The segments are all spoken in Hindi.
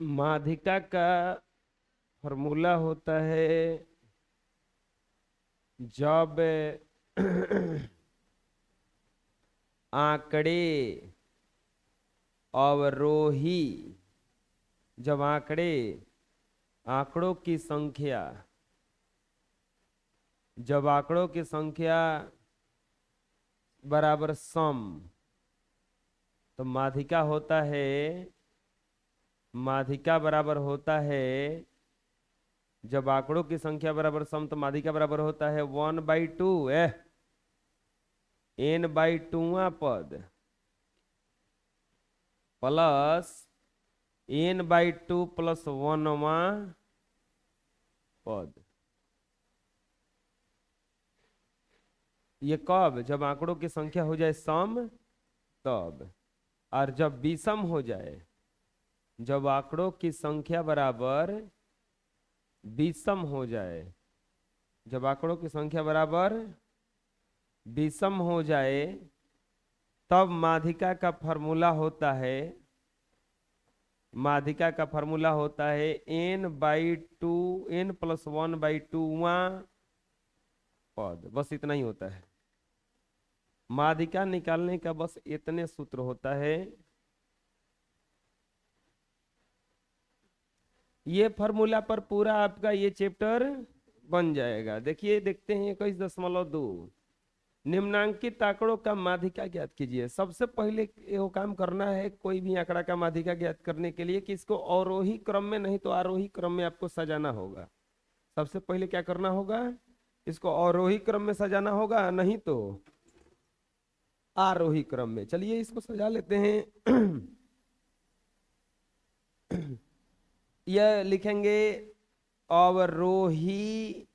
माध्यिका का फॉर्मूला होता है जब आंकड़े अवरोही जब आंकड़ों की संख्या जब आंकड़ों की संख्या बराबर सम, तो माध्यिका बराबर होता है जब आंकड़ों की संख्या बराबर सम, तो माध्यिका बराबर होता है 1/2 n/2 पद प्लस n/2 प्लस 1वां पद। ये कब? जब आंकड़ों की संख्या हो जाए सम तब। और जब विषम हो जाए, जब आंकड़ों की संख्या बराबर विषम हो जाए, जब आंकड़ों की संख्या बराबर विषम हो जाए, तब माध्यिका का फॉर्मूला होता है n/2 n+1/2 पद। बस इतना ही होता है। माध्यिका निकालने का बस इतने सूत्र होता है। ये फॉर्मूला पर पूरा आपका ये चैप्टर बन जाएगा। देखते हैं 21.2 निम्नांकित आंकड़ों का माध्यिका ज्ञात कीजिए। सबसे पहले ये काम करना है कोई भी आंकड़ा का माध्यिका ज्ञात करने के लिए कि इसको अवरोही क्रम में नहीं तो आरोही क्रम में आपको सजाना होगा। सबसे पहले क्या करना होगा? इसको अवरोही क्रम में सजाना होगा, नहीं तो आरोही क्रम में। चलिए इसको सजा लेते हैं। यह लिखेंगे अवरोही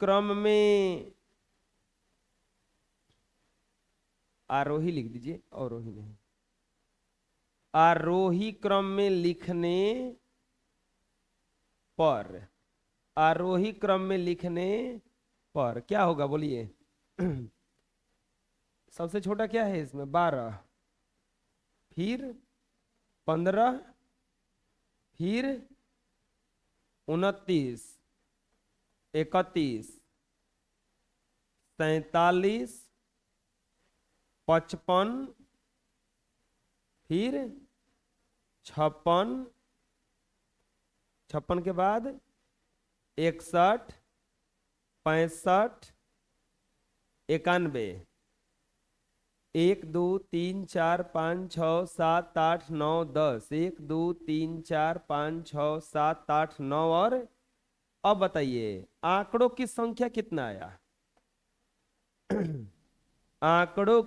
क्रम में। आरोही लिख दीजिए, अवरोही नहीं। आरोही क्रम में लिखने पर क्या होगा बोलिए? सबसे छोटा क्या है इसमें? 12, फिर 15, फिर 29, 31, 47, 55, फिर 56, 56 के बाद 61, 65, 91, 1 2 3 4 5 6 7 8 9 10, 1 2 3 4 5 6 7 8 9। और अब बताइए आंकड़ों की संख्या कितना आया? आंकड़ों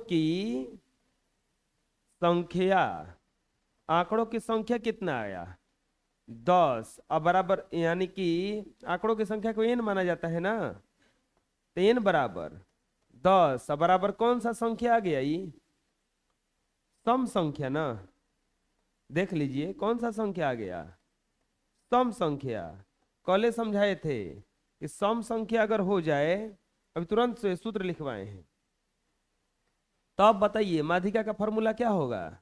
की संख्या कितना आया? 10। अब बराबर, यानी कि आंकड़ों की संख्या को n माना जाता है ना, तो n बराबर 10। अब बराबर कौन सा संख्या आ गया? ये सम संख्या ना। देख लीजिए कौन सा संख्या आ गया? सम संख्या। कल समझाए थे कि सम संख्या अगर हो जाए, अभी तुरंत से सूत्र लिखवाए हैं। तो अब बताइए माध्यिका का फॉर्मूला क्या होगा?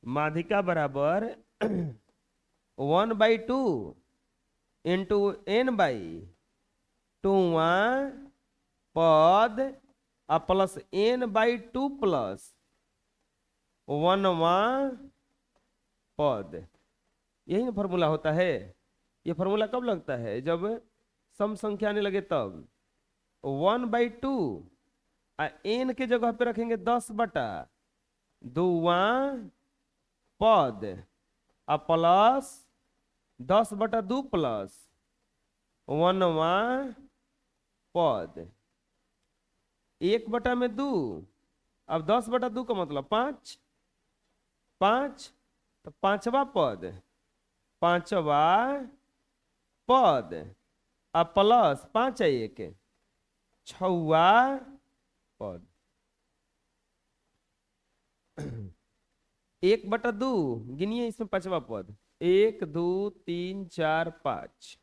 माध्यिका बराबर 1/2 इंटू n/2 पद प्लस n/2 प्लस 1वां पद। यही ना फॉर्मूला होता है। ये फॉर्मूला कब लगता है? जब सम संख्या आने लगे तब। 1/2 n के जगह पे रखेंगे 10/2 पद प्लस 10/2 प्लस 1वां पद। 1/2। अब 10/2 का मतलब 5, 5 तो 5वां पद, 5वां पद प्लस 5 1 6वां पद। 1/2 गिनिए इसमें 5वां पद। 1 2 3 4 5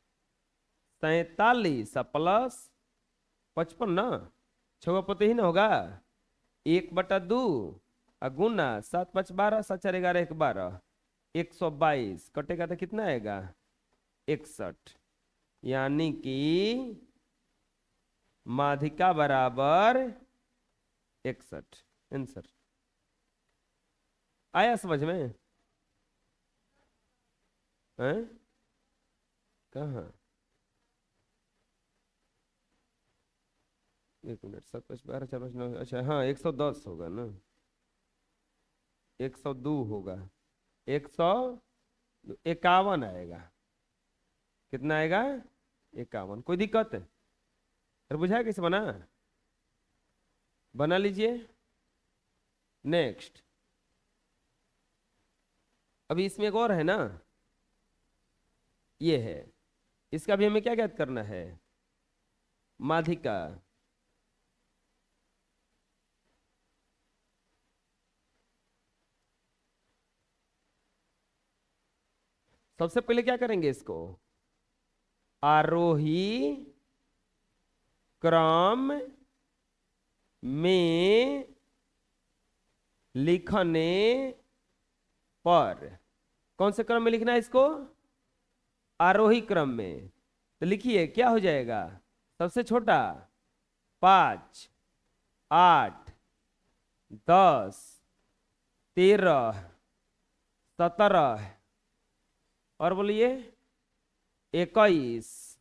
47 प्लस 55 ना, 6वां पद ही ना होगा। 1/2 गुना 7 5 12, 7 4 11 122 कटेगा तो कितना आएगा 61। यानी कि माध्यिका बराबर 61 आंसर। आया समझ में? हैं? कहाँ? 1 मिनट, 7 5 12 4 5 9, अच्छा हाँ 110 होगा ना, 102 होगा, 151 आएगा। कितना आएगा 51। कोई दिक्कत है? अरे बुझाया कैसे बना? बना लीजिए। नेक्स्ट, अभी इसमें एक और है ना, ये है, इसका भी हमें क्या ज्ञात करना है, माध्यिका। सबसे पहले क्या करेंगे, इसको आरोही क्रम में लिखने पर, कौन से क्रम में लिखना है इसको, आरोही क्रम में। तो लिखिए क्या हो जाएगा, सबसे छोटा 5 8 10 13 17 और बोलिए 21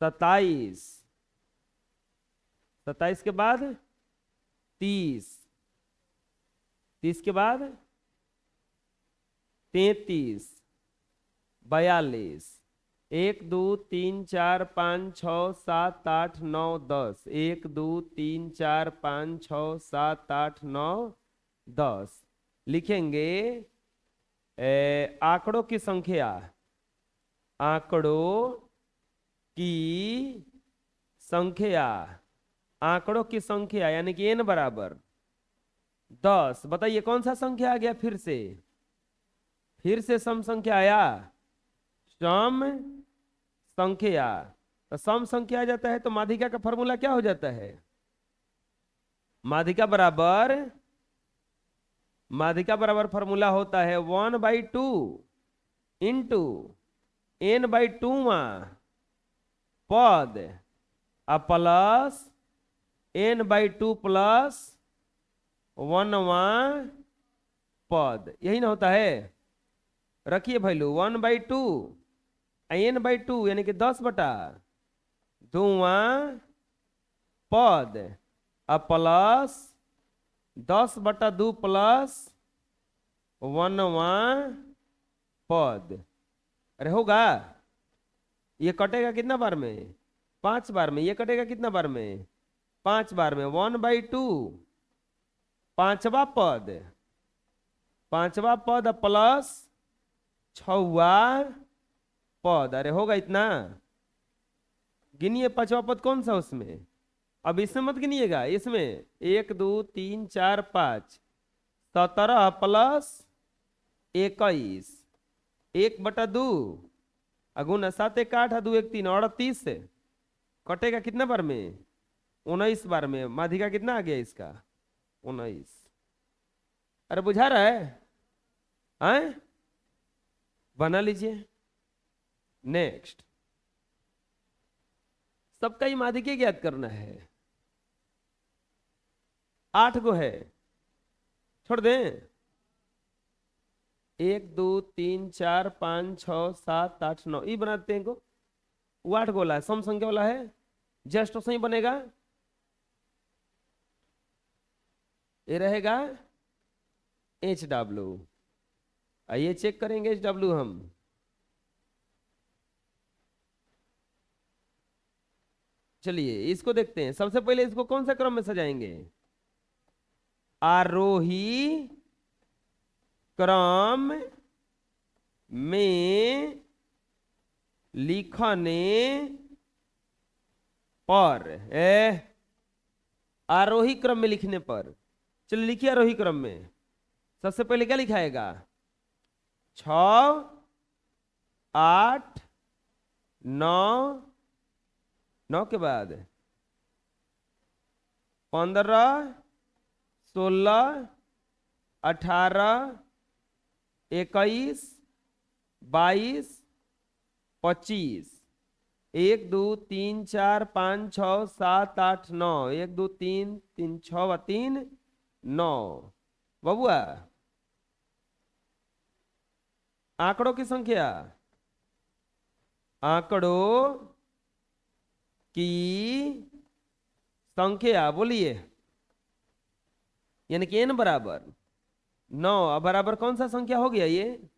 27 27 के बाद 30 30 के बाद 33 42 1 2 3 4 5 6 7 8 9 10 1 2 3 4 5 6 7 8 9 10 लिखेंगे आंकड़ों की संख्या, आंकड़ों की संख्या, आंकड़ों की संख्या यानी कि n बराबर 10। बताइए कौन सा संख्या आ गया, फिर से सम संख्या आया, सम संख्या। तो सम संख्या आ जाता है तो माध्यिका का फॉर्मूला क्या हो जाता है, माध्यिका बराबर फॉर्मूला होता है 1/2 इंटू n/2 पद प्लस n/2 प्लस 1 पद, यही ना होता है। रखिए वैल्यू 1/2 n/2 यानी कि 10/2 पद प्लस 10/2 प्लस 1 पद। अरे होगा, ये कटेगा कितना बार में, 5 बार में। ये कटेगा कितना बार में, 5 बार में। 1/2 पांचवा पद प्लस 6वां पद। अरे होगा इतना, गिनिए 5वां पद कौन सा उसमें, अब इसमें मत गिनिएगा, इसमें 1 2 3 4 5 17 प्लस 21 1/2 अगुना 7 1 8 2 1 3 38 कटेगा कितना बार में, 19 बार में। माध्यिका कितना आ गया इसका 19। अरे बुझा रहा है, हैं? बना लीजिए। नेक्स्ट, सबका ही माध्यिका ज्ञात करना है, 8 गो है, छोड़ दें। 1 2 3 4 5 6 7 8 9 ये बनाते हैं को, वो 8 गोला है, सम संख्या वाला है, जस्ट सही बनेगा। ये रहेगा HW। आइए चेक करेंगे HW हम। चलिए इसको देखते हैं। सबसे पहले इसको कौन सा क्रम में सजाएंगे, आरोही क्रम में लिखने पर, आरोही क्रम में लिखने पर। चलिए लिखिए आरोही क्रम में। सबसे पहले क्या लिखाएगा, 6 8 9 9 के बाद 15 16, 18, 21, 22, 25, 1 2 3 4 5 6 7 8 9, 1 2 3 3 6 3 9। बबुआ आंकड़ों की संख्या, आंकड़ों की संख्या बोलिए, यानी कि n बराबर 9। अब बराबर कौन सा संख्या हो गया ये?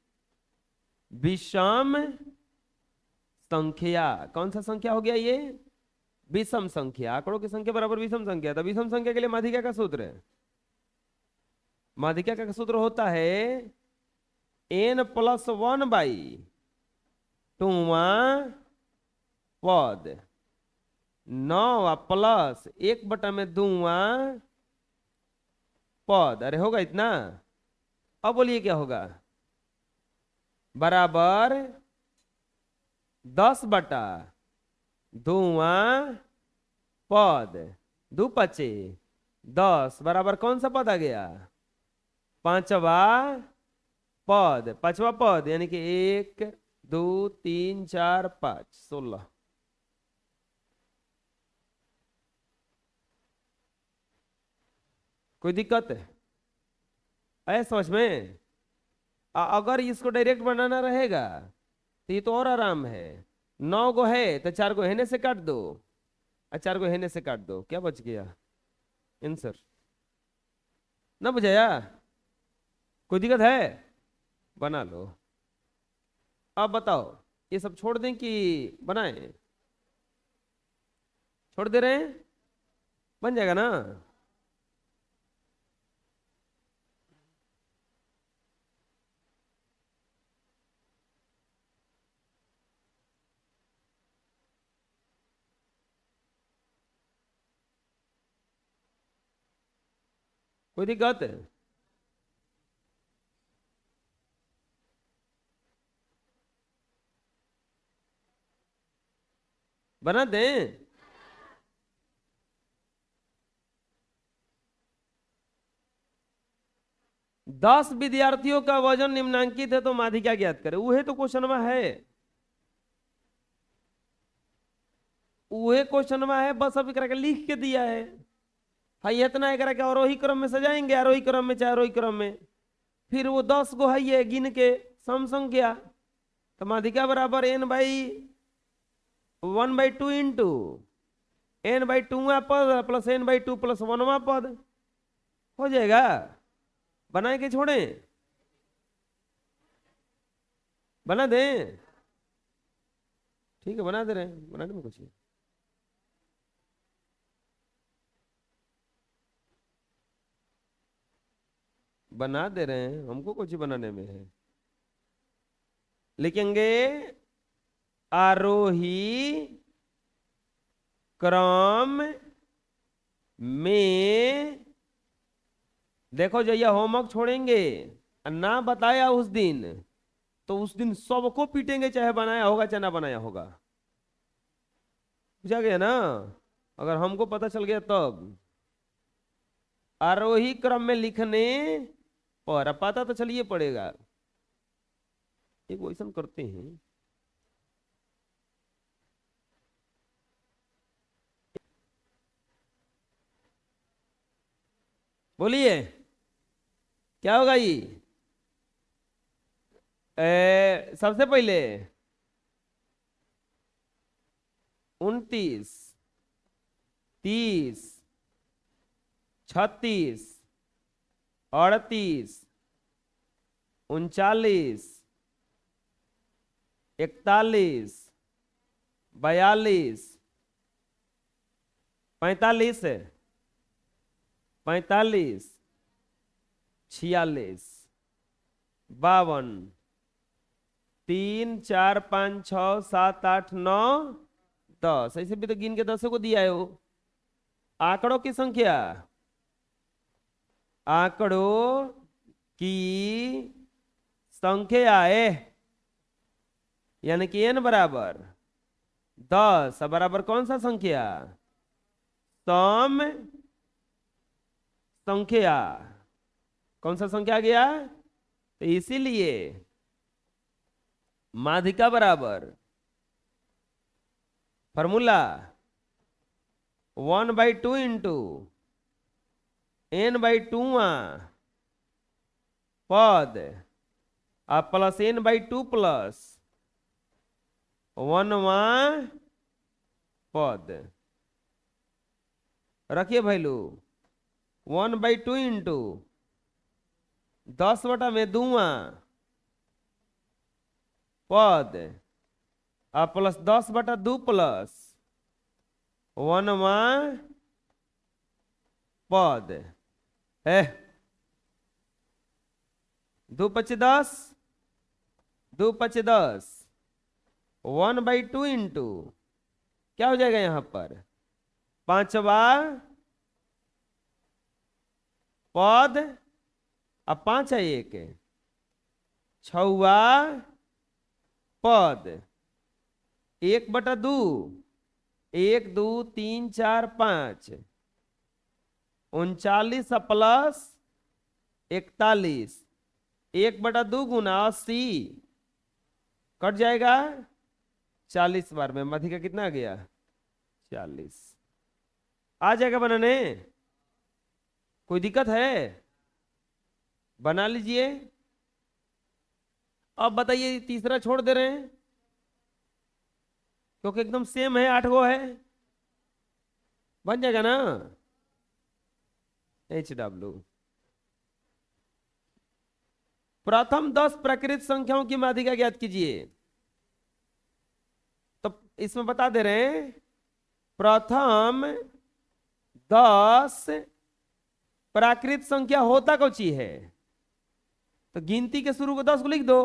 विषम संख्या। कौन सा संख्या हो गया ये? विषम संख्या। आंकड़ों की संख्या बराबर विषम संख्या। तो विषम संख्या के लिए माध्यिका का सूत्र है, माध्यिका का सूत्र होता है n+1/2वां पद 9 प्लस 1/2वां पद। अरे होगा इतना? अब बोलिए क्या होगा? बराबर 10/2वां पद, 2 पचे 10 बराबर कौन सा पद आ गया? 5वां पद। 5वां पद यानी कि 1 2 3 4 5 16। कोई दिक्कत है समझ में? अगर इसको डायरेक्ट बनाना रहेगा तो ये तो और आराम है। 9 गो है तो 4 गो हेने से काट दो और 4 गो हेने से काट दो, क्या बच गया आंसर? ना बुझाया? कोई दिक्कत है? बना लो। अब बताओ ये सब छोड़ दें कि बनाएं? छोड़ दे रहे हैं? बन जाएगा ना? कोई दिक्कत है? बना दें? दस विद्यार्थियों का वजन निम्नांकित है तो माध्यिका ज्ञात करें। वही तो क्वेश्चन है, वही क्वेश्चन है, बस अब करके लिख के दिया है। हाँ इतना एकरा के आरोही क्रम में सजाएंगे, आरोही क्रम में चाहे आरोही क्रम में, फिर वो 10 गो है ये गिन के सम संख्या। तो माध्यिका बराबर n/1/2 इंटू n/2वां पद प्लस n/2 प्लस 1वां पद हो जाएगा। बनाए के छोड़े? बना दें? ठीक है बना दे रहे हैं, बनाने में कुछ नहीं। बना दे रहे हैं, हमको कुछ बनाने में है। लिखेंगे आरोही क्रम में। देखो जो ये होमवर्क छोड़ेंगे और ना बताया उस दिन, तो उस दिन सबको पीटेंगे, चाहे बनाया होगा चाहे ना बनाया होगा। बुझा गया ना? अगर हमको पता चल गया तब। आरोही क्रम में लिखने पर, अब पता तो चलिए पड़ेगा। एक क्वेश्चन करते हैं, बोलिए क्या होगा ये? सबसे पहले 29, 30, 36, 38, 39, 41, 42, 45, 45, 46, 52, 3 4 5 6 7 8 9 10। ऐसे भी तो गिन के 10 को दिया है वो। आंकड़ों की संख्या, आंकड़ों की संख्या है यानी कि n बराबर 10 बराबर कौन सा संख्या? सम संख्या। कौन सा संख्या आ गया? तो इसीलिए माध्यिका बराबर फॉर्मूला 1/2 इंटू n/2 पद प्लस n/2 प्लस 1 पद रखिए वैल्यू 1/2 इंटू 10/2 पद प्लस 10/2 प्लस 1 पद है। 2 5 10, 2 5 10, 1/2 इंटू क्या हो जाएगा यहां पर 5वां पद, अब 5 है 1, 6वां पद 1/2, 1 2 3 4 5, 39 प्लस 41, 1/2 गुना 80 कट जाएगा 40 बार में। मध्य का कितना आ गया? 40 आ जाएगा बनाने। कोई दिक्कत है? बना लीजिए। अब बताइए तीसरा छोड़ दे रहे हैं क्योंकि एकदम सेम है, 8 गो है, बन जाएगा ना। HW प्रथम 10 प्राकृत संख्याओं की माध्यिका ज्ञात कीजिए। तो इसमें बता दे रहे हैं प्रथम 10 प्राकृत संख्या होता कौन है? तो गिनती के शुरू को 10 को लिख दो,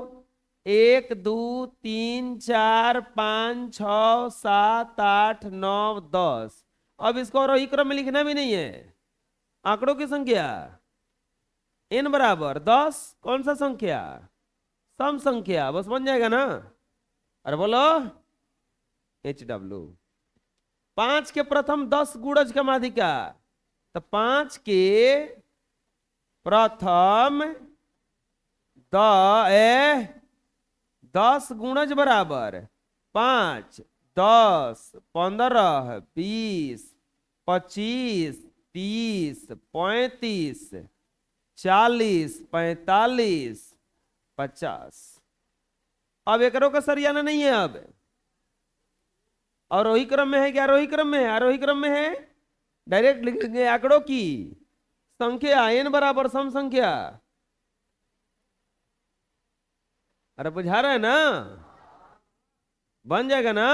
1 2 3 4 5 6 7 8 9 10। अब इसको आरोही क्रम में लिखना भी नहीं है, आंकड़ों की संख्या n बराबर 10 कौन सा संख्या? सम संख्या, बस बन जाएगा ना। अरे बोलो HW 5 के प्रथम 10 गुणज का माध्यिका। तो 5 के प्रथम 10 गुणज बराबर 5 10 15 20 25 30 35 40 45 50। अब एकरों का सरियाना नहीं है। अब आरोही क्रम में है कि आरोही क्रम में है? आरोही क्रम में है। डायरेक्ट लिख लेंगे आंकड़ों की संख्या n बराबर सम संख्या। अरे बुझा रहा है ना? बन जाएगा ना।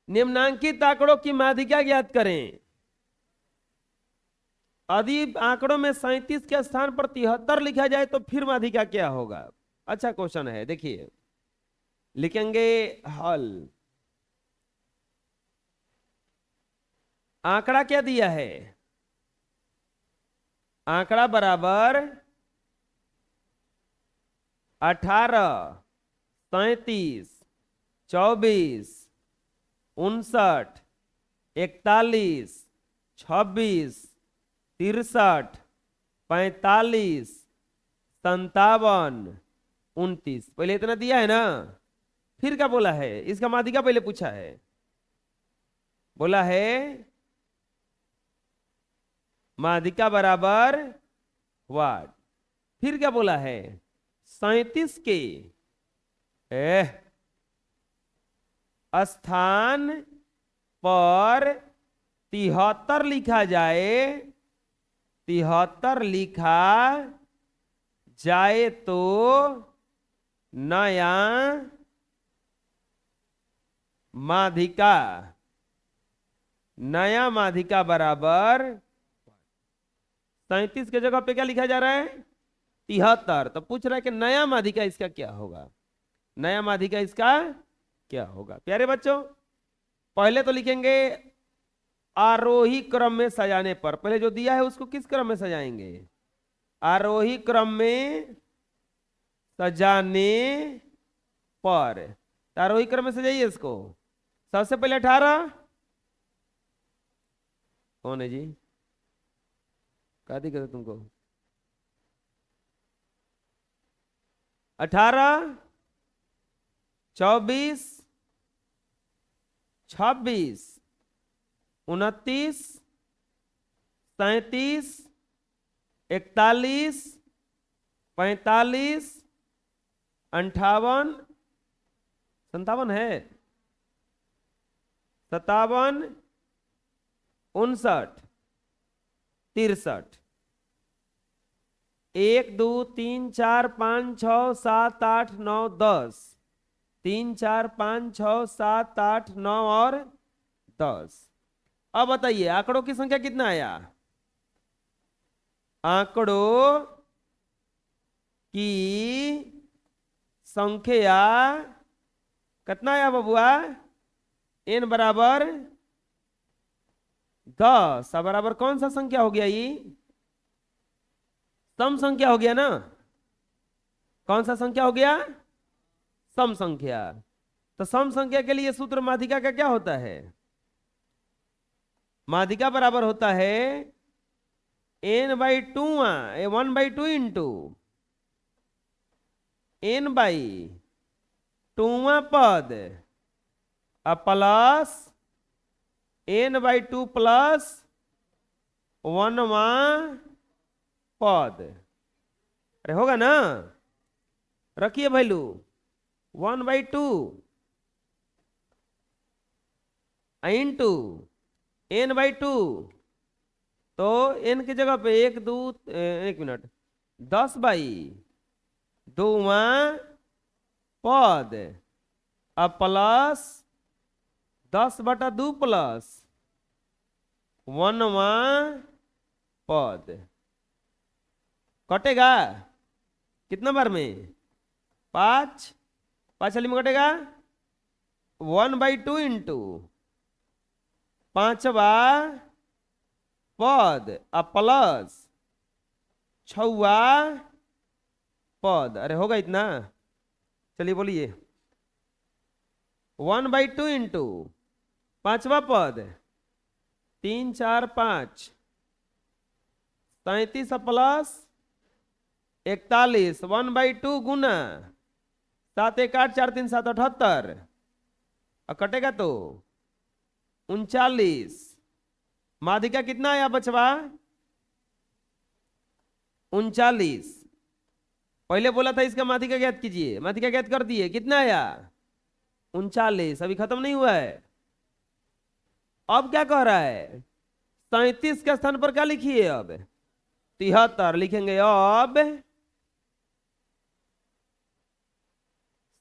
निम्नांकित आंकड़ों की माध्यिका ज्ञात करें। यदि आंकड़ों में 37 के स्थान पर 73 लिखा जाए तो फिर माध्यिका क्या होगा? अच्छा क्वेश्चन है, देखिए लिखेंगे हल। आंकड़ा क्या दिया है? आंकड़ा बराबर 18 37 24 59 41 26 63 45 57 29। पहले इतना दिया है ना, फिर क्या बोला है? इसका माध्यिका पहले पूछा है, बोला है माध्यिका बराबर वाट। फिर क्या बोला है? 37 के स्थान पर 73 लिखा जाए, 73 लिखा जाए तो नया माध्यिका, नया माध्यिका बराबर 37 के जगह पे क्या लिखा जा रहा है? 73। तो पूछ रहा है कि नया माध्यिका इसका क्या होगा? नया माध्यिका इसका क्या होगा? प्यारे बच्चों, पहले तो लिखेंगे आरोही क्रम में सजाने पर। पहले जो दिया है उसको किस क्रम में सजाएंगे? आरोही क्रम में सजाने पर। आरोही क्रम में सजाइए इसको। सबसे पहले 18 कौन है जी? क्या दिक्कत है तुमको? 18, 24, 26, 29, 37, 41, 45, 58, 57 है, 57, 59, 63, 1 2 3 4 5 6 7 8 9 10, 3 4 5 6 7 8 9 और 10। अब बताइए आंकड़ों की संख्या कितना आया? आंकड़ों की संख्या कितना आया बबुआ? n बराबर 10। अब बराबर कौन सा संख्या हो गया ये? सम संख्या हो गया ना? कौन सा संख्या हो गया? सम संख्या। तो सम संख्या के लिए सूत्र माध्यिका का क्या होता है? माध्यिका बराबर होता है n/2 1/2 इंटू n/2 पद प्लस n/2 प्लस 1 पद। अरे होगा ना? रखिए वैल्यू 1/2 इंटू n/2, तो n की जगह पे 1 2 1 मिनट 10/2 पद अब प्लस 10/2 प्लस 1 पद कटेगा कितना बार में? 5 5 वाली में कटेगा 1/2 इंटू 5वां पद अब प्लस 6वां पद। अरे होगा इतना? चलिए बोलिए 1/2 इंटू 5वां पद 3 4 5 37 प्लस 41 1/2 गुना 7 1 8 4 3 7 78 और कटेगा तो 39। माध्यिका कितना आया बचवा? 39। पहले बोला था इसका माध्यिका ज्ञात कीजिए, माध्यिका ज्ञात कर दिए, कितना आया? 39। अभी खत्म नहीं हुआ है। अब क्या कह रहा है? 37 के स्थान पर क्या लिखिए? अब 73 लिखेंगे। अब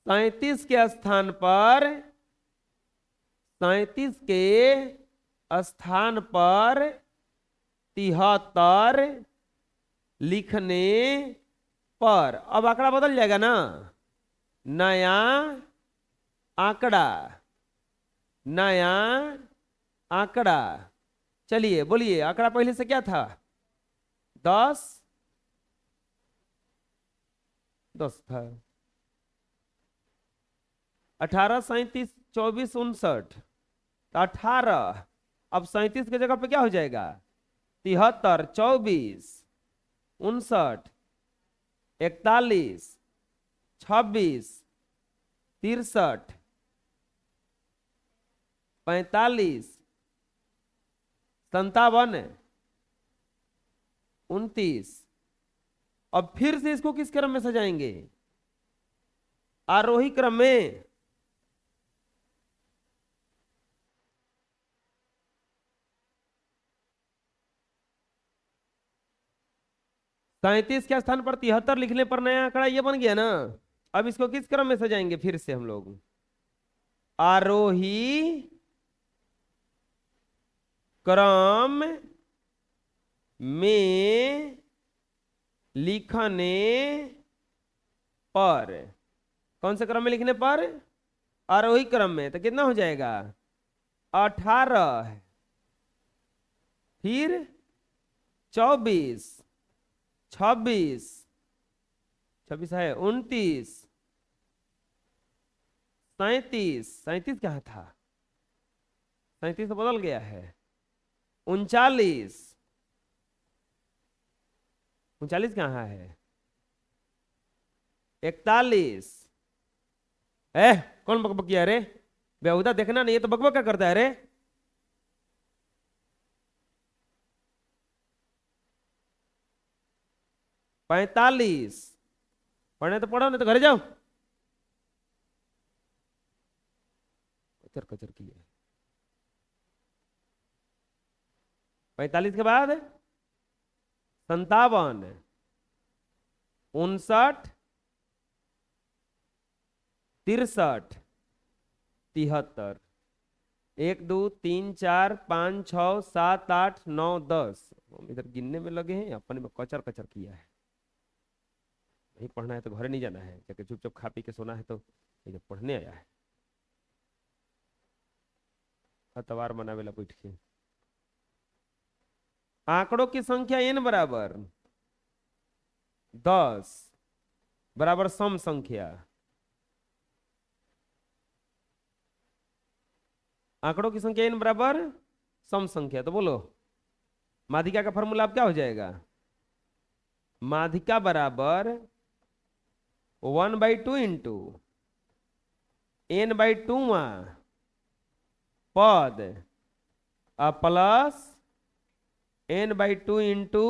37 के स्थान पर 37 के स्थान पर 73 लिखने पर अब आंकड़ा बदल जाएगा ना? नया आंकड़ा, नया आंकड़ा। चलिए बोलिए आंकड़ा पहले से क्या था? 10 10 था। 18 37 24 59 तो 18। अब 37 की जगह पे क्या हो जाएगा? 73 24 59 41 26 63 45 57 29। अब फिर से इसको किस क्रम में सजाएंगे? आरोही क्रम में। सैंतीस के स्थान पर 73 लिखने पर नया आंकड़ा ये बन गया ना? अब इसको किस क्रम में सजाएंगे? फिर से हम लोग आरोही क्रम में लिखने पर। कौन से क्रम में लिखने पर? आरोही क्रम में। तो कितना हो जाएगा? 18 फिर 24 26 26 है 29 37 37 क्या था? 37 तो बदल गया है। 39। 39 कहाँ है? 41। कौन बकबक किया रे? बेहुदा देखना नहीं है तो बकबक क्या करता है रे? 45। पढ़ने तो पढ़ो नहीं तो घर जाओ। कचर कचर किया। 45 के बाद 57, 59, 63, 73। 1 2 3 4 5 6 7 8 9 10। हम इधर गिनने में लगे हैं, अपन में कचर कचर किया है। नहीं पढ़ना है तो घर नहीं जाना है, जाके चुपचाप खा पी के सोना है। तो ये जो पढ़ने आया है अतवार मनावेला बैठ के। आंकड़ों की संख्या n बराबर 10 बराबर सम संख्या। आंकड़ों की संख्या n बराबर सम संख्या। तो बोलो माध्यिका का फॉर्मूला अब क्या हो जाएगा? माध्यिका बराबर 1/2 इंटू n/2 पद plus n/2 into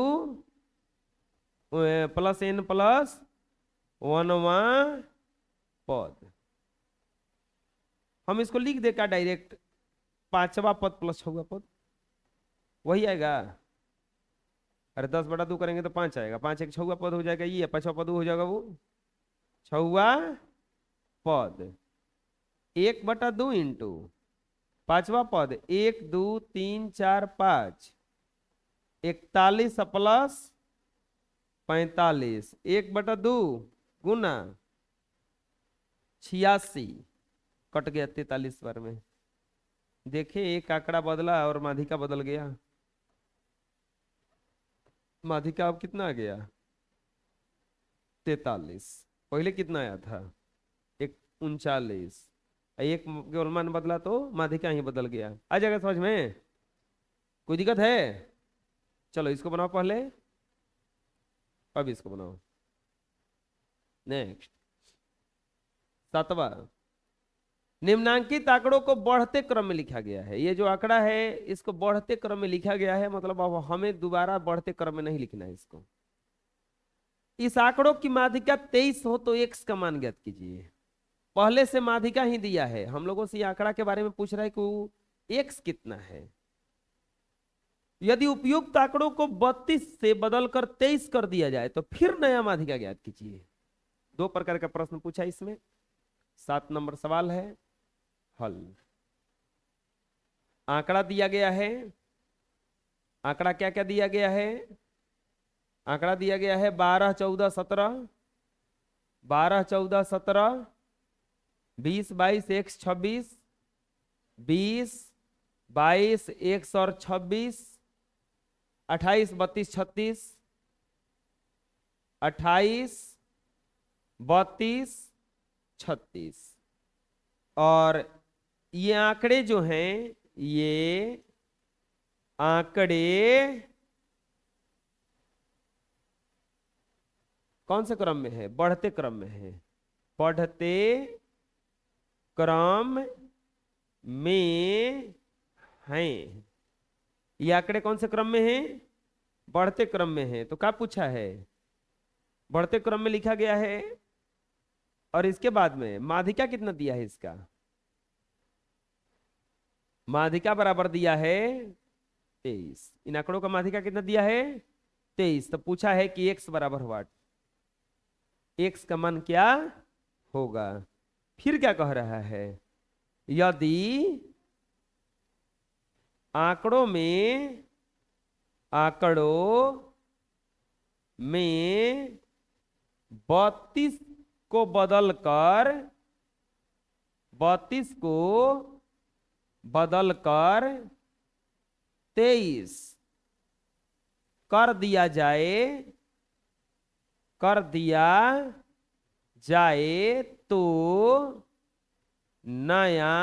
plus n plus 1वां पद। हम इसको लिख दे का डायरेक्ट 5वां पद प्लस 6वां पद वही आएगा। अरे 10/2 करेंगे तो 5 आएगा। 5 एक 6वां पद हो जाएगा, ये 5वां पद हो जाएगा वो 6वां पद। 1/2 इंटू 5वां पद 1 2 3 4 5 41 प्लस 45 1/2 गुना 86 कट गया 43 बार में। देखे एक आंकड़ा बदला और माध्यिका बदल गया। माध्यिका अब कितना आ गया? 43। पहले कितना आया था? 39। एक केवल मान बदला तो माध्यिका ही बदल गया। आ जाएगा समझ में? कोई दिक्कत है? चलो इसको बनाओ पहले, अब इसको बनाओ। नेक्स्ट 7वां, निम्नांकित आंकड़ों को बढ़ते क्रम में लिखा गया है। ये जो आंकड़ा है इसको बढ़ते क्रम में लिखा गया है, मतलब अब हमें दोबारा बढ़ते क्रम में नहीं लिखना है इसको। इस आंकड़ों की माध्यिका 23 हो तो x का मान ज्ञात कीजिए। पहले से माध्यिका ही दिया है, हम लोगों से ये आंकड़ा के बारे में पूछ रहा है कि x कितना है। यदि उपयुक्त आंकड़ों को 32 से बदलकर 23 कर दिया जाए तो फिर नया माध्यिका ज्ञात कीजिए। 2 प्रकार का प्रश्न पूछा इसमें। 7 नंबर सवाल है, हल। आंकड़ा दिया गया है। आंकड़ा क्या क्या दिया गया है? आंकड़ा दिया गया है 12 14 17, 12 14 17, 20 22 1 26, 20 22 1 और 26, 28 32 36, 28 32 36। और ये आंकड़े जो हैं, ये आंकड़े कौन से क्रम में है? बढ़ते क्रम में है। बढ़ते क्रम में हैं। ये आंकड़े कौन से क्रम में हैं? बढ़ते क्रम में है। तो क्या पूछा है? बढ़ते क्रम में लिखा गया है। और इसके बाद में माध्यिका कितना दिया है इसका? माध्यिका बराबर दिया है 23। इन आंकड़ों का माध्यिका कितना दिया है? 23। तो पूछा है कि x बराबर व्हाट? x का मान क्या होगा? फिर क्या कह रहा है? यदि आंकड़ों में 32 को बदलकर 23 कर दिया जाए तो नया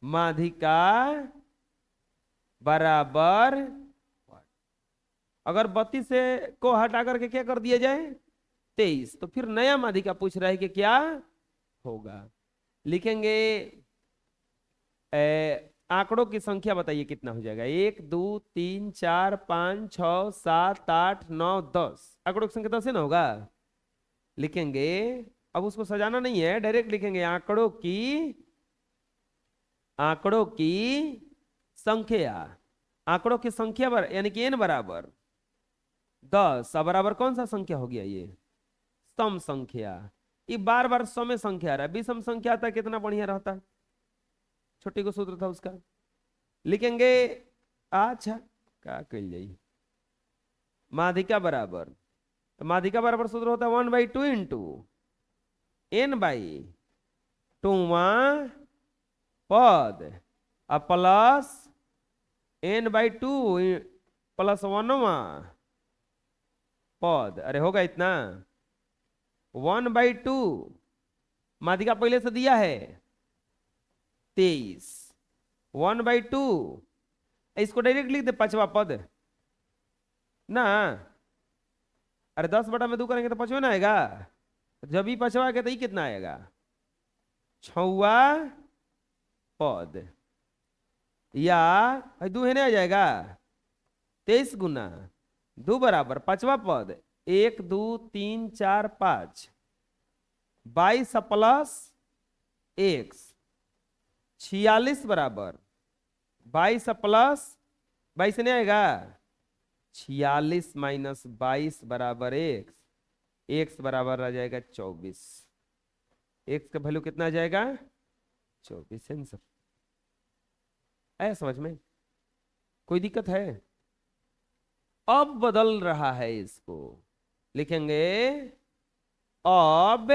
माध्यिका बराबर, अगर 32 से को हटा करके क्या कर दिया जाए 23, तो फिर नया माध्यिका पूछ रहा है कि क्या होगा। लिखेंगे आंकड़ों की संख्या बताइए कितना हो जाएगा। 1 2 3 4 5 6 7 8 9 10, आंकड़ों की संख्या 10 है ना होगा। लिखेंगे, अब उसको सजाना नहीं है, डायरेक्ट लिखेंगे आंकड़ों की संख्या। आंकड़ों की संख्या यानी कि n बराबर 10। अब बराबर कौन सा संख्या हो गया ये सम संख्या। ये बार बार सम संख्या आ रहा है, विषम संख्या आता कितना बढ़िया रहता। छोटी को सूत्र था उसका। लिखेंगे अच्छा क्या कल जाई माध्यिका बराबर, तो माध्यिका बराबर सूत्र होता है 1/2 इंटू n बाई 2वां पद अब प्लस n/2 प्लस 1वां पद। अरे होगा इतना 1/2, माध्यिका पहले से दिया है 23, 1/2, इसको डायरेक्ट लिख दे 5वां पद ना। अरे 10/2 करेंगे तो 5वां ना आएगा, जब ही 5वां आएगा तो ये कितना आएगा 6वां पद, या 2 है ना आ जाएगा 23 गुना 2 बराबर 5वां पद 1 2 3 4 5 22 प्लस 1 46 बराबर 22 प्लस 22 नहीं आएगा 46 माइनस 22 बराबर x बराबर आ जाएगा 24। x का वैल्यू कितना आ जाएगा 24 आंसर। आया समझ में, कोई दिक्कत है। अब बदल रहा है इसको, लिखेंगे अब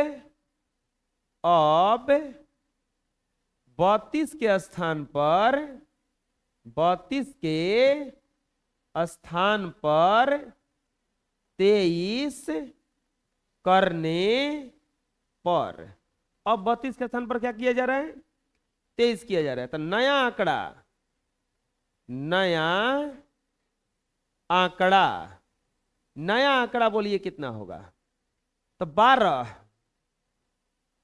32 के स्थान पर 23 करने पर, अब 32 के स्थान पर क्या किया जा रहा है 23 किया जा रहा है। तो नया आंकड़ा बोलिए कितना होगा। तो 12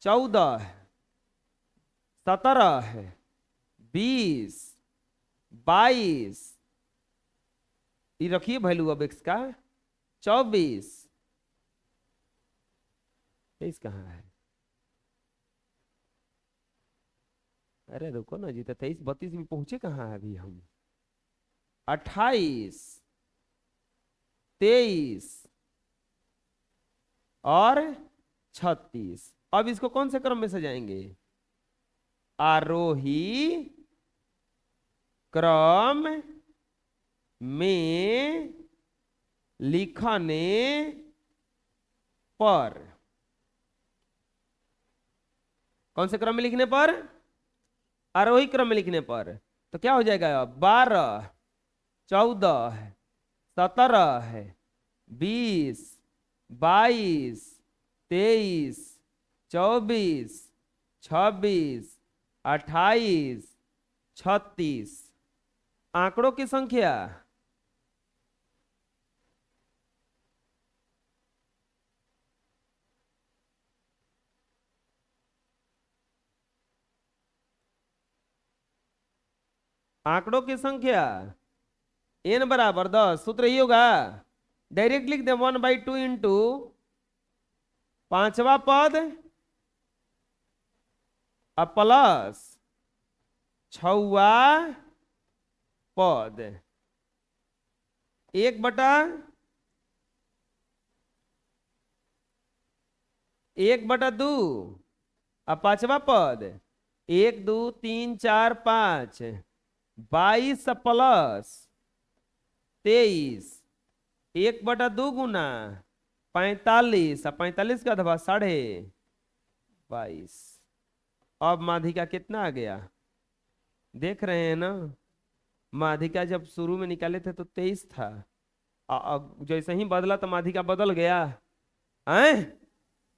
14 17 20 22, ये रखिए वैल्यू अब x का 24, 23 कहाँ है। अरे रुको ना जी, तो 23 32 में पहुंचे कहाँ है अभी हम। 28 23 और 36। अब इसको कौन से क्रम में सजाएंगे आरोही क्रम में लिखने पर। कौन से क्रम में लिखने पर आरोही क्रम में लिखने पर। तो क्या हो जाएगा 12 14 17 20 22 23 24 26 28 36, आंकड़ों की संख्या n बराबर 10, सूत्र ही होगा डायरेक्ट लिख दे 1/2 इंटू 5वां पद अब प्लस 6वां पद 1/2 अब 5वां पद 1 2 3 4 5 22 प्लस 23 1/2 गुना 45, 45 का दफा 22.5। अब माध्यिका कितना आ गया देख रहे हैं ना। माध्यिका जब शुरू में निकाले थे तो 23 था, अब जैसे ही बदला तो माध्यिका बदल गया। हैं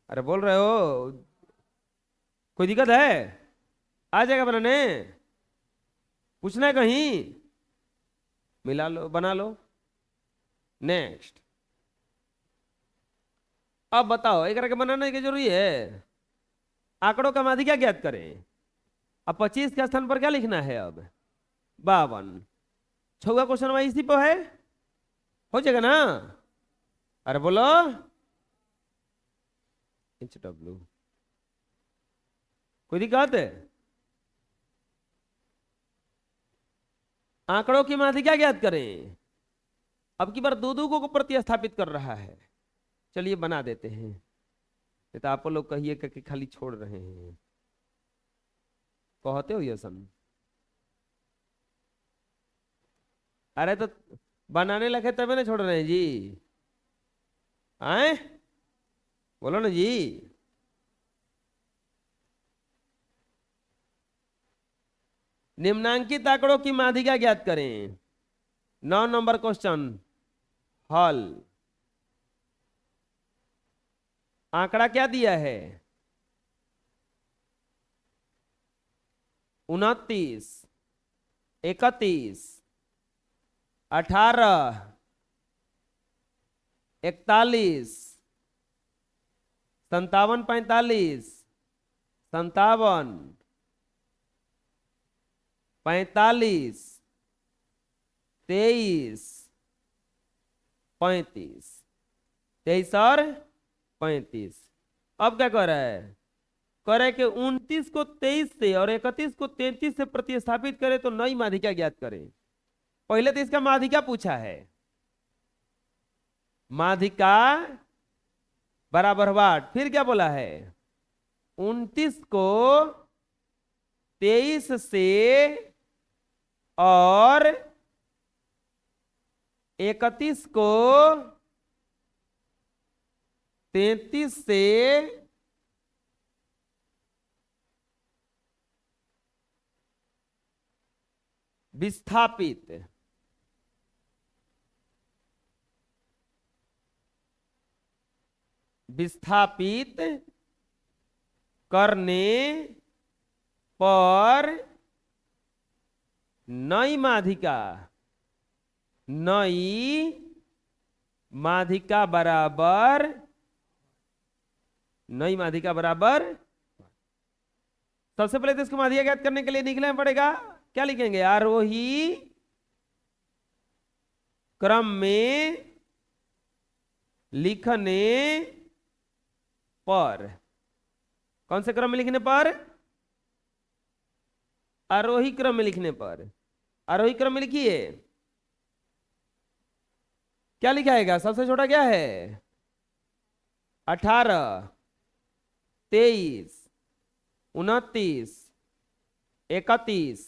अरे बोल रहे हो कोई दिक्कत है, आ जाएगा बनाने, पूछना है कहीं। मिला लो, बना लो। नेक्स्ट, अब बताओ एक के बनाने की जरूरी है। आंकड़ों का माध्यिका ज्ञात करें। अब 25 के स्थान पर क्या लिखना है अब? 52। छुआ क्वेश्चन वही इसी पे है, हो जाएगा ना? अरे बोलो। HW, कोई दिक्कत है? आंकड़ों की माध्यिका ज्ञात करें। अब की बार दो दो को प्रतिस्थापित कर रहा है। चलिए बना देते हैं, नहीं तो आप लोग कहिए कि खाली छोड़ रहे हैं। कहते हो ये सन? अरे तो बनाने लगे तभी ना छोड़ रहे हैं जी। आए, बोलो ना जी। निम्नांकित आंकड़ों की माध्यिका ज्ञात करें। 9 नंबर क्वेश्चन, हल। आंकड़ा क्या दिया है? 29, 31, 18, 41, 57, 45, 57, 45, 23, 35, 23 और 35। अब क्या कर रहा है? कह रहा है कि 29 को 23 से और 31 को 33 से प्रतिस्थापित करें तो नई माध्यिका ज्ञात करें। पहले तो इसका माध्यिका पूछा है। माध्यिका बराबर वाट, फिर क्या बोला है? 29 को 23 से और 31 को 33 से विस्थापित। विस्थापित करने पर नई माध्यिका, नई माध्यिका बराबर, नई माध्यिका बराबर। सबसे पहले तो इसको माध्यिका ज्ञात करने के लिए निकलना पड़ेगा। क्या लिखेंगे? आरोही क्रम में लिखने पर। कौन से क्रम में लिखने पर? आरोही क्रम में लिखने पर। आरोही क्रम में लिखिए। क्या लिखाएगा? सबसे छोटा क्या है? 18, 23, 29, 31,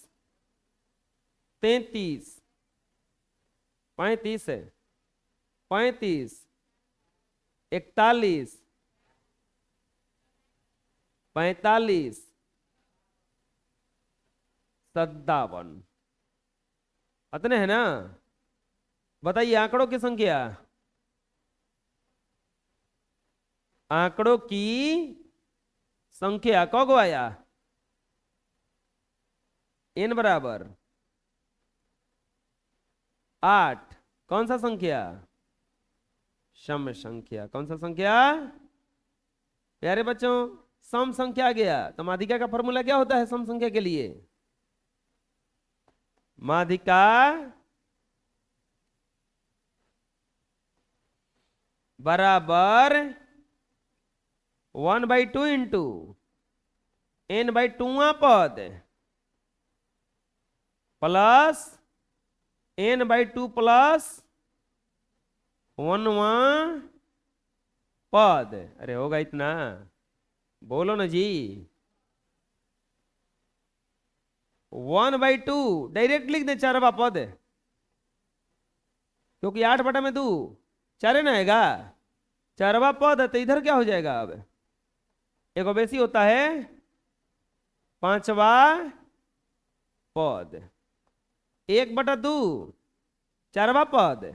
33, 35, 35, 41, 45, 57। अतने है ना? बताइए आंकड़ों की संख्या। आंकड़ों की संख्या कौ को आया? n बराबर 8। कौन सा संख्या? सम संख्या। कौन सा संख्या? प्यारे बच्चों, सम संख्या आ गया तो माध्यिका का फॉर्मूला क्या होता है सम संख्या के लिए? माध्यिका बराबर 1/2 इंटू n/2वां पद प्लस n/2 प्लस 1वां पद। अरे होगा इतना? बोलो ना जी। 1/2 डायरेक्ट लिख दे, 4वां पद, क्योंकि 8/2 4 ना आएगा। 4वां पद है तो इधर क्या हो जाएगा? अब एक बेसी होता है 5वां पद। 1/2 4वां पद,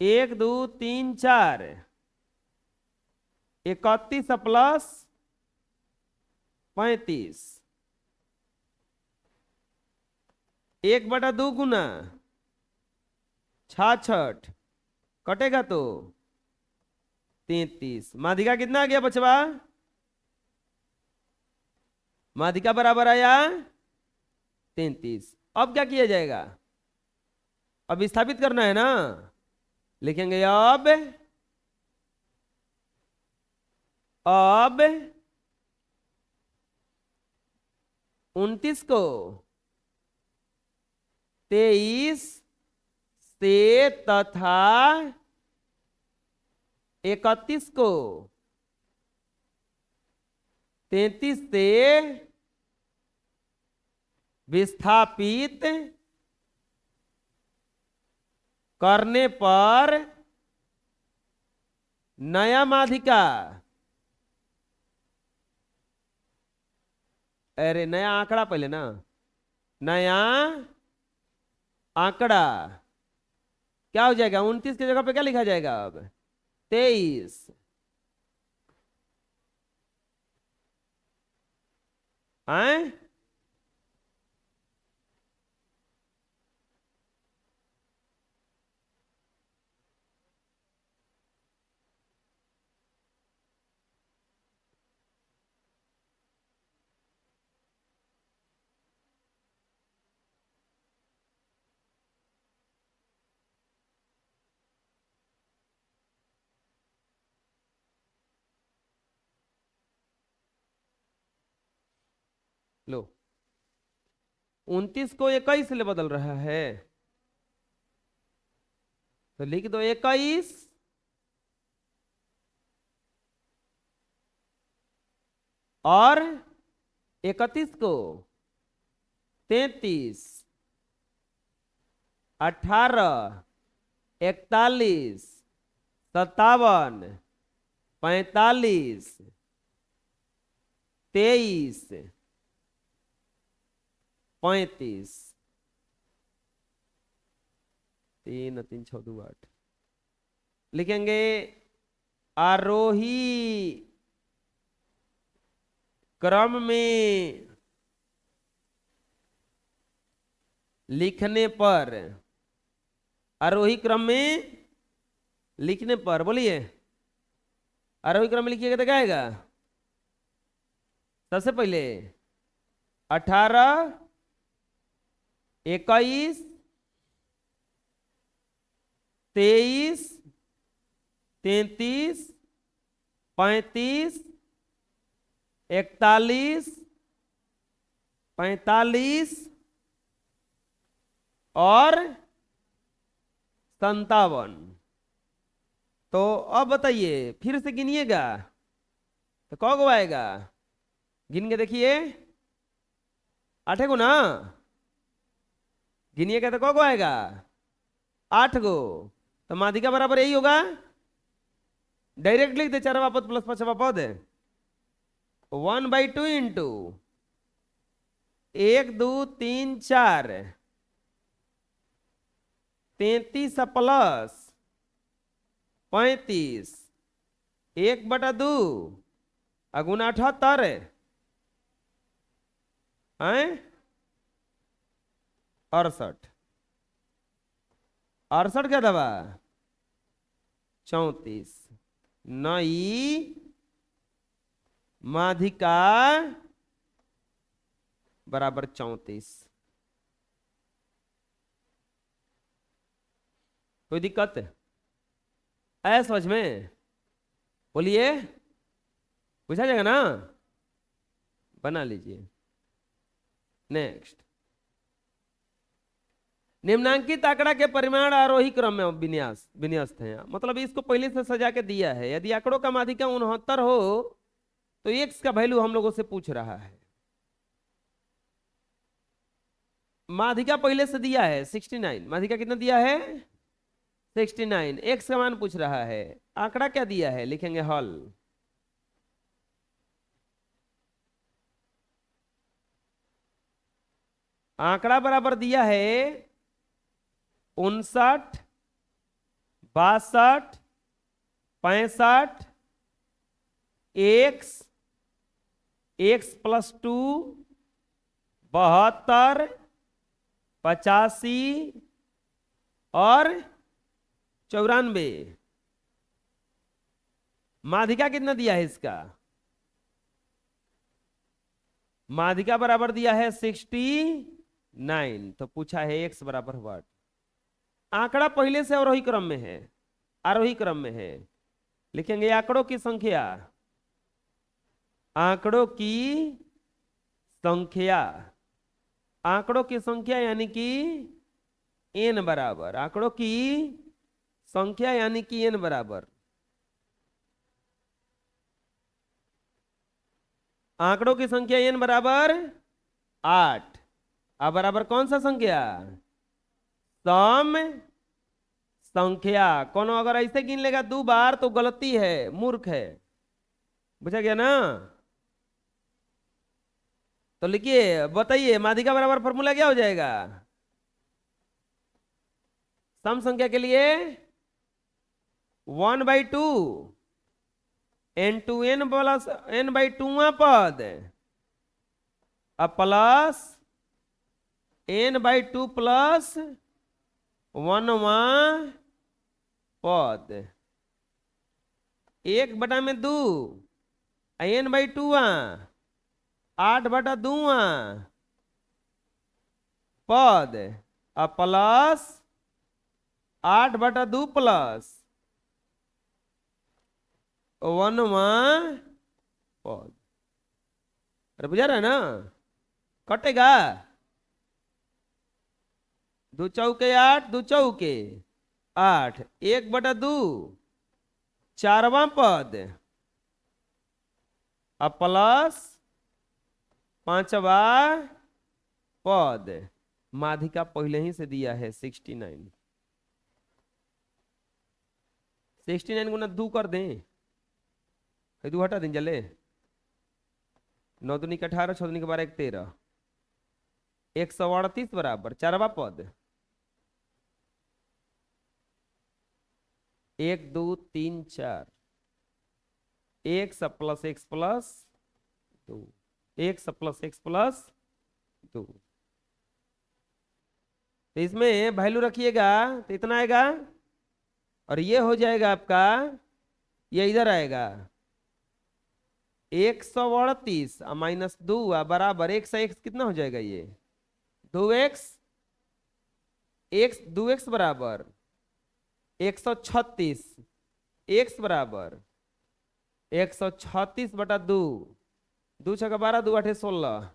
1 2 3 4, 31 प्लस 35, 1/2 गुना 66 कटेगा तो 33। माध्यिका कितना आ गया बचवा? माध्यिका बराबर आया 33। अब क्या किया जाएगा? अब विस्थापित करना है ना। लिखेंगे अब 29 को 23 से तथा 31 को 33 से विस्थापित करने पर नया माध्यिका, अरे नया आंकड़ा पहले ना, नया आंकड़ा क्या हो जाएगा? 29 की जगह पे क्या लिखा जाएगा अब? 23। आए लो, 29 को 21 से बदल रहा है तो लिख दो 21 और 31 को 33, 18, 41, 57, 45, 23, 35, 3 3 6 2 8 लिखेंगे आरोही क्रम में लिखने पर, आरोही क्रम में लिखने पर, बोलिए आरोही क्रम में लिखिएगा तो क्या आएगा? सबसे पहले 18, 21, 23, 33, 35, 41, 45 और 57। तो अब बताइए, फिर से गिनिएगा तो कौ गो आएगा? गिन के देखिए, 8 गो ना, गिनिएगा तो कौ गो आएगा? 8 गो। तो माध्यिका बराबर यही होगा, डायरेक्ट लिख दे, चारवा पद प्लस पांचवा पद 1/2 इंटू 1 2 3 4 33 प्लस 35 1/2 अगुना 78 68, 68 क्या दबा? 34। नई माध्यिका बराबर 34। कोई दिक्कत है समझ में? बोलिए, पूछा जाएगा ना, बना लीजिए। नेक्स्ट, निम्नांकित आंकड़ा के परिमाण आरोही क्रम में विन्यस्त है। मतलब इसको पहले से सजा के दिया है। यदि आंकड़ों का माध्यिका 69 हो तो एक्स का वैल्यू हम लोगों से पूछ रहा है। माध्यिका पहले से दिया है 69, माध्यिका कितना दिया है? 69। एक्स का मान पूछ रहा है, आंकड़ा क्या दिया है? लिखेंगे हल। आंकड़ा बराबर दिया है 59, 62, 65, एक्स, एक्स +2, 72, 85 और 94। माध्यिका कितना दिया है इसका? माध्यिका बराबर दिया है 69। तो पूछा है x बराबर व्हाट। आंकड़ा पहले से अवरोही क्रम में है, आरोही क्रम में है। लिखेंगे आंकड़ों की संख्या, आंकड़ों की संख्या, आंकड़ों की संख्या यानी कि n बराबर, आंकड़ों की संख्या यानी कि n बराबर, आंकड़ों की संख्या n बराबर 8। अब बराबर कौन सा संख्या? सम संख्या। कौन अगर ऐसे गिन लेगा 2 बार तो गलती है, मूर्ख है। बुझा गया ना? तो लिखिए, बताइए माध्यिका बराबर फॉर्मूला क्या हो जाएगा सम संख्या के लिए? 1/2 n to n plus n/2 पद, अब प्लस n/2 प्लस 1 पद, 1/2 n/2 8/2 पद, अब प्लस 8/2 प्लस 1 पद। अरे बुझा रहा है ना? कटेगा 2 चौके 8, 2 चौके 8, 1/2 4वां पद, अब प्लस 5वां पद। माध्यिका पहले ही से दिया है 69। 69 गुना 2 कर दें, 2 हटा दें जले, 9 दूनी 18, 6 दूनी 12, 1 13, 138 बराबर 4वां पद, 1 2 3 4, x plus x plus 2, x plus x plus 2। तो इसमें वैल्यू रखिएगा तो इतना आएगा, और ये हो जाएगा आपका, ये इधर आएगा 138 माइनस 2 बराबर x कितना हो जाएगा? ये 2x, x 2x बराबर 136, x बराबर 136/2, 2 छक्का 12, 2 8 16,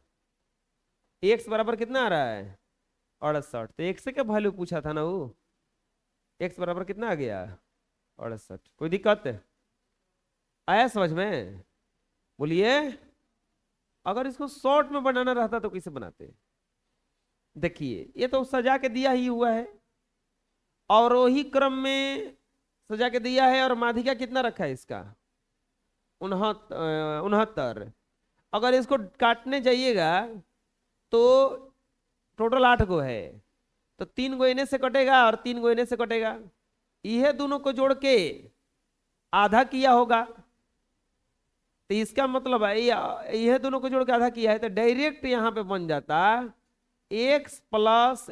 x बराबर कितना आ रहा है? 68। तो x से क्या वैल्यू पूछा था ना वो, x बराबर कितना आ गया? 68। कोई दिक्कत आया समझ में? बोलिए। अगर इसको शॉर्ट में बनाना रहता तो कैसे बनाते? देखिए, ये तो सजा के दिया ही हुआ है, अवरोही क्रम में सजा के दिया है, और माध्यिका कितना रखा है इसका? 69। अगर इसको काटने जाइएगा तो टोटल 8 गो है, तो 3 गो इन्हें से कटेगा और 3 गो इन्हें से कटेगा, यह दोनों को जोड़ के आधा किया होगा। तो इसका मतलब है यह दोनों को जोड़ के आधा किया है, तो डायरेक्ट यहां पे बन जाता x प्लस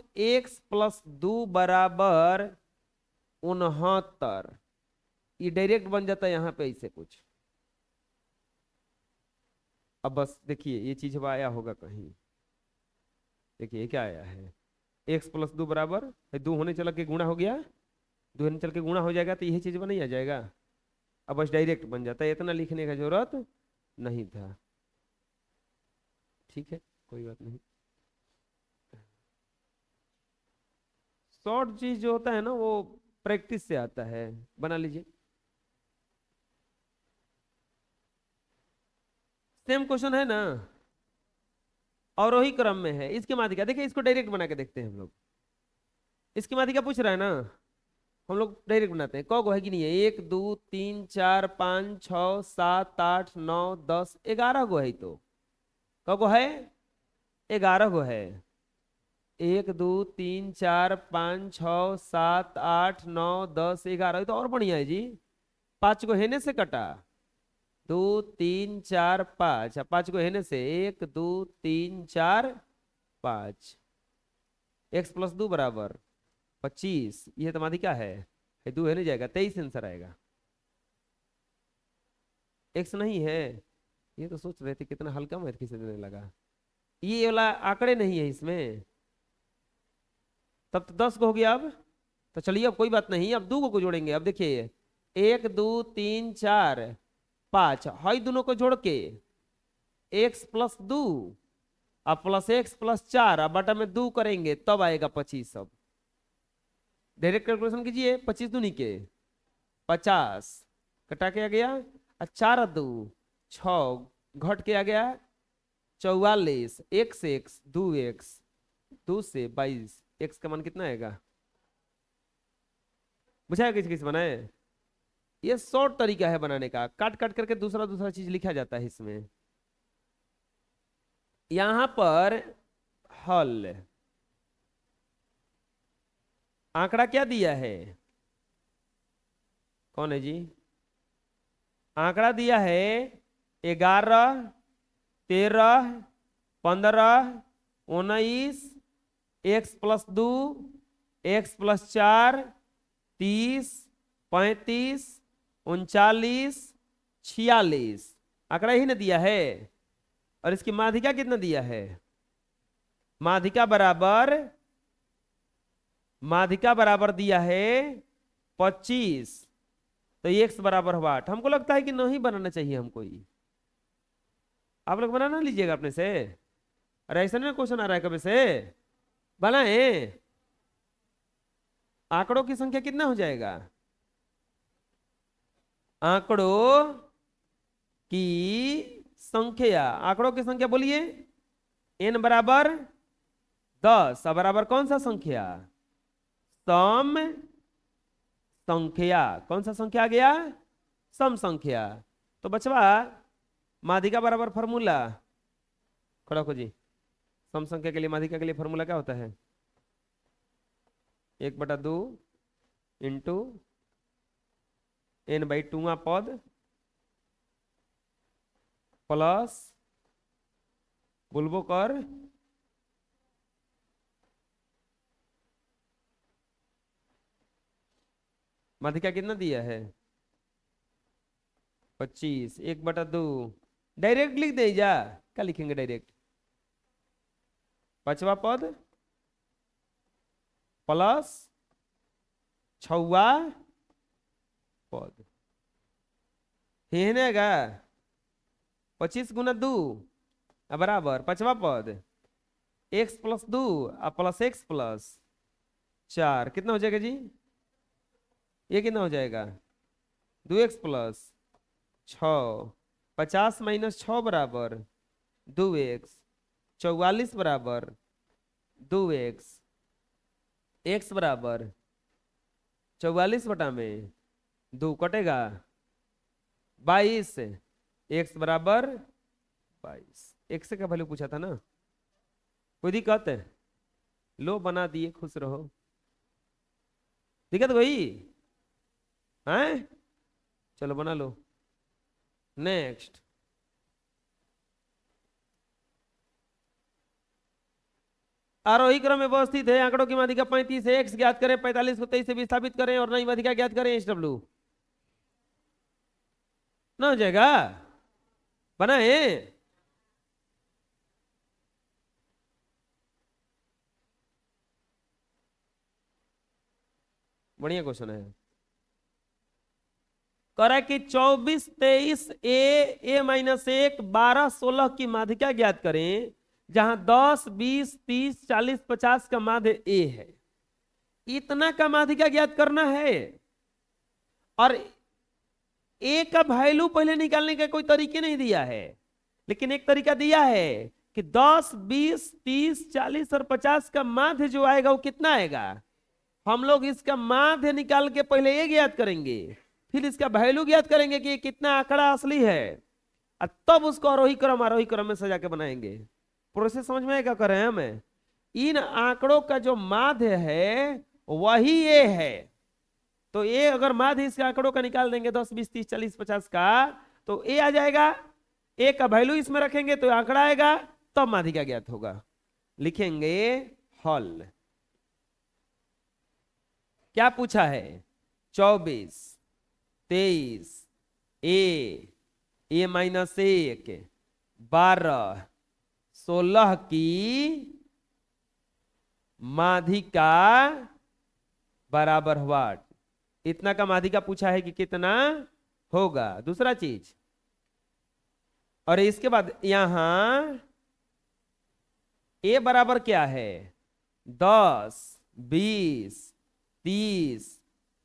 2 बराबर 69। ये डायरेक्ट बन जाता है यहाँ पे ऐसे कुछ। अब बस देखिए ये चीज आया होगा कहीं, देखिए क्या आया है, x प्लस 2 बराबर 2 होने चला के गुणा हो गया, 2 होने चल के गुणा हो जाएगा, तो यही चीज नहीं आ जाएगा। अब बस डायरेक्ट बन जाता है, इतना लिखने का जरूरत नहीं था। ठीक है, कोई बात नहीं। शॉर्ट चीज जो होता है ना वो प्रैक्टिस से आता है। बना लीजिए, सेम क्वेश्चन है ना, और वही क्रम में है। इसके माध्यिका देखिए, इसको डायरेक्ट बना के देखते हैं हम लोग। इसकी माध्यिका पूछ रहा है ना, हम लोग डायरेक्ट बनाते हैं। कौ गो है कि नहीं है? 1 2 3 4 5 6 7 8 9 10 11 गो है। तो कौ गो है? 11 गो है। 1 2 3 4 5 6 7 8 9 10 11, तो और बढ़िया है जी। 5 को हेने से कटा, 2 3 4 5, 5 को हेने से 1 2 3 4 5, एक्स प्लस 2 बराबर 25, ये तो माध्यिका है, ये 2 है नहीं जाएगा, 23 आंसर आएगा। एक्स नहीं है, ये तो सोच रहे थे कितना हल्का मैथ किसे देने लगा, ये वाला आंकड़े नहीं है इसमें, तब तो 10 को हो गया। अब तो चलिए अब कोई बात नहीं, अब 2 को जोड़ेंगे। अब देखिए 1 2 3 4 5, हाई दोनों को जोड़ के एक्स प्लस 2 अब प्लस एक्स प्लस 4, अब बटा में 2 करेंगे तब आएगा 25। अब डायरेक्ट कैलकुलेशन कीजिए, 25 दूनी के 50, कटा के आ गया 4 2 6, घट के आ गया 44, एक्स एक्स 2 एक्स 2 से 22, एक्स का मान कितना आएगा, बुझाया किसी किसी बनाए। ये शॉर्ट तरीका है बनाने का, काट काट करके दूसरा दूसरा चीज लिखा जाता है इसमें। यहां पर हल आंकड़ा क्या दिया है, कौन है जी, आंकड़ा दिया है 11 13 15 19, एक्स प्लस 2 एक्स प्लस 4 30 35 39 46, आंकड़ा ही ना दिया है। और इसकी माध्यिका कितना दिया है, माध्यिका बराबर दिया है 25, तो एक्स बराबर हुआ 8। हमको लगता है कि नहीं बनाना चाहिए हमको ही, आप लोग बना ना लीजिएगा अपने से, अरे ऐसा में क्वेश्चन आ रहा है कभी से, बनाए। आंकड़ों की संख्या कितना हो जाएगा, आंकड़ों की संख्या, आंकड़ों की संख्या बोलिए, n बराबर 10, बराबर कौन सा संख्या, सम संख्या, कौन सा संख्या आ गया, सम संख्या। तो बचवा माध्यिका बराबर फॉर्मूला खड़ा को जी, सम संख्या के लिए माध्यिका के लिए फॉर्मूला क्या होता है, 1/2 इंटू n/2 पद प्लस बोलबो कर माध्यिका कितना दिया है 25, 1/2, डायरेक्ट लिख दे जा, क्या लिखेंगे डायरेक्ट, 5वां पद प्लस 6वां पद, है का 25 गुना 2 बराबर 5वां पद x plus 2 plus x plus 4, कितना हो जाएगा जी, ये कितना हो जाएगा 2x प्लस 6, 50 माइनस 6 बराबर 2x, 44 बराबर 2x, x बराबर 44 बटा में 2 कटेगा 22, x बराबर 22। x का वैल्यू पूछा था ना, कोई दिक्कत है, लो बना दिए, खुश रहो, दिक्कत कोई है, चलो बना लो। नेक्स्ट, आरोही क्रम में व्यवस्थित है, आंकड़ों की माध्यिका 35 है, एक्स ज्ञात करें, 45 को 23 से विस्थापित करें और नई माध्यिका ज्ञात करें, एच डब्ल्यू ना हो जाएगा, बनाए। बढ़िया क्वेश्चन है, करा कि 24 23 ए माइनस 1 12 16 की माध्यिका ज्ञात करें, जहां 10 20 30 40 50 का माध्य ए है, इतना का माध्यिका ज्ञात करना है। और ए का वैल्यू पहले निकालने का कोई तरीके नहीं दिया है, लेकिन एक तरीका दिया है कि 10 20 30 40 और 50 का माध्य जो आएगा वो कितना आएगा, हम लोग इसका माध्य निकाल के पहले ये ज्ञात करेंगे, फिर इसका वैल्यू ज्ञात करेंगे कि कितना आंकड़ा असली है, और तब उसको आरोही क्रम में सजा के बनाएंगे। प्रोसेस समझ में क्या कर रहे हैं हमें, इन आंकड़ों का जो माध्य है वही ये है, तो ये अगर माध्य इस आंकड़ों का निकाल देंगे 10 20 30 40 50 का, तो ए आ जाएगा, ए का वैल्यू इसमें रखेंगे तो आंकड़ा आएगा, तब माध्यिका ज्ञात होगा। लिखेंगे हल, क्या पूछा है? 24, 23, ए माइनस 1, 12, 16 की माध्यिका बराबर व्हाट। इतना का माध्यिका पूछा है कि कितना होगा। दूसरा चीज, और इसके बाद यहां ए बराबर क्या है? 10, 20, 30,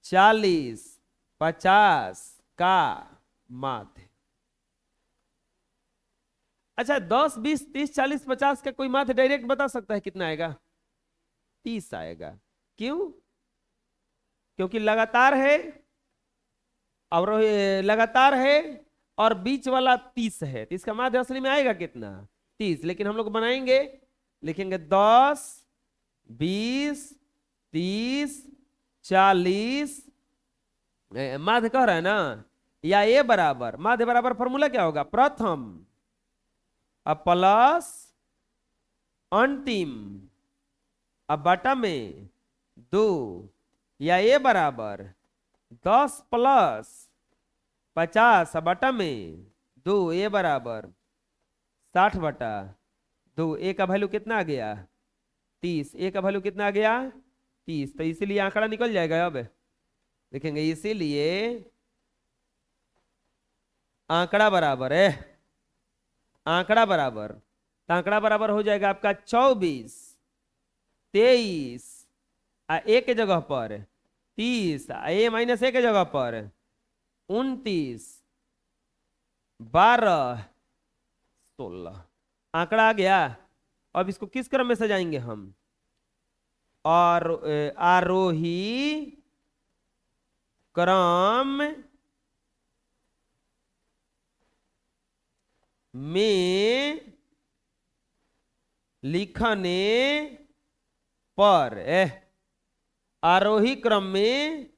40, 50 का माध्य। अच्छा, 10, 20, 30, 40, 50 का कोई माध्य डायरेक्ट बता सकता है कितना आएगा? 30 आएगा। क्यों? क्योंकि लगातार है, और लगातार है, और बीच वाला 30 है, तो इसका माध्य असली में आएगा कितना? 30। लेकिन हम लोग बनाएंगे, लिखेंगे 10, 20, 30, 40। माध्य कह रहा है ना, या ए बराबर, माध्य बराबर फॉर्मूला क्या होगा? प्रथम अब प्लस अंतिम अब बटा में 2, या ए बराबर 10 प्लस 50 अब बटा में 2, ए बराबर 60 बटा 2। ए का वैल्यू कितना आ गया? 30। ए का वैल्यू कितना आ गया? 30। तो इसीलिए आंकड़ा निकल जाएगा। अब देखेंगे, इसीलिए आंकड़ा बराबर है, आंकड़ा बराबर, तो आंकड़ा बराबर हो जाएगा आपका 24, 23, ए के जगह पर 30, ए माइनस ए के जगह पर 29, 12, 16। आंकड़ा आ गया। अब इसको किस क्रम में सजाएंगे हम? और आरोही क्रम में लिखने पर, आरोही क्रम में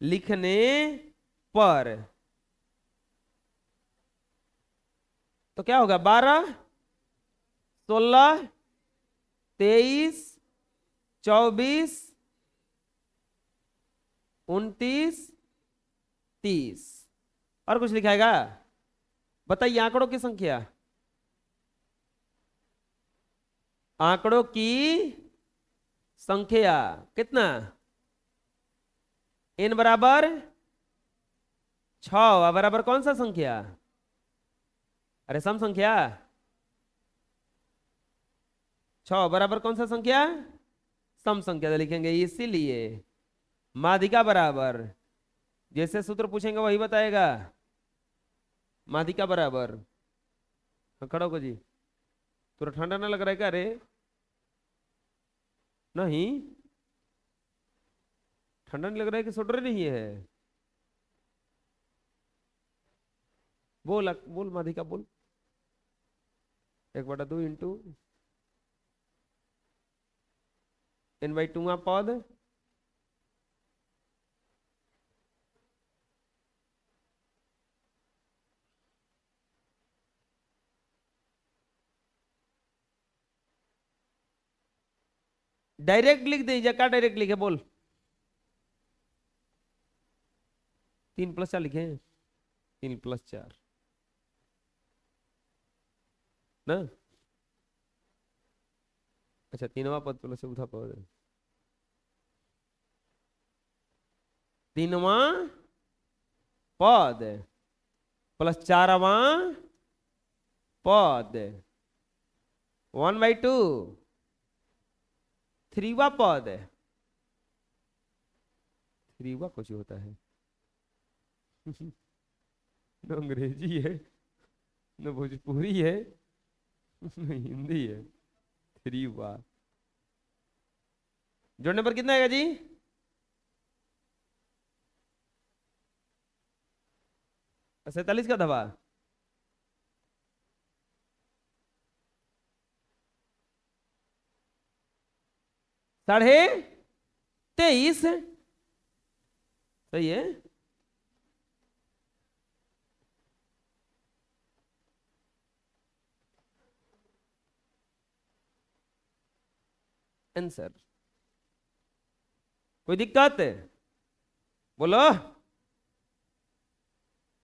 लिखने पर तो क्या होगा? 12, 16, 23, 24, 29, 30। और कुछ लिखाएगा? बताइए, आंकड़ों की संख्या, आंकड़ों की संख्या कितना? n बराबर 6 बराबर कौन सा संख्या? अरे सम संख्या। 6 बराबर कौन सा संख्या? सम संख्या। तो लिखेंगे इसीलिए माध्यिका बराबर, जैसे सूत्र पूछेंगे वही बताएगा। माध्यिका बराबर, हाँ, खड़ा होकर जी। थोड़ा ठंडा ना लग रहा है क्या? रे नहीं, ठंडा नहीं लग रहा है कि स्वेटर नहीं है? बोल बोल माध्यिका बोल। 1/2 इंटू n/2 पद डायरेक्ट लिख दीजिए। क्या डायरेक्ट लिखे? बोल। 3 + 4 लिखे? 3 + 4 ना? अच्छा, 3वां पद प्लस 4था पद, 3वां पद प्लस 4वां पद 1/2 3वां पद। 3वां कुछ होता है? न अंग्रेजी है, न भोजपुरी है, न हिंदी है। 3वां जोड़ने पर कितना आएगा जी? 47 का दबा। साढ़े 23 सही है। आंसर। कोई दिक्कत? बोलो।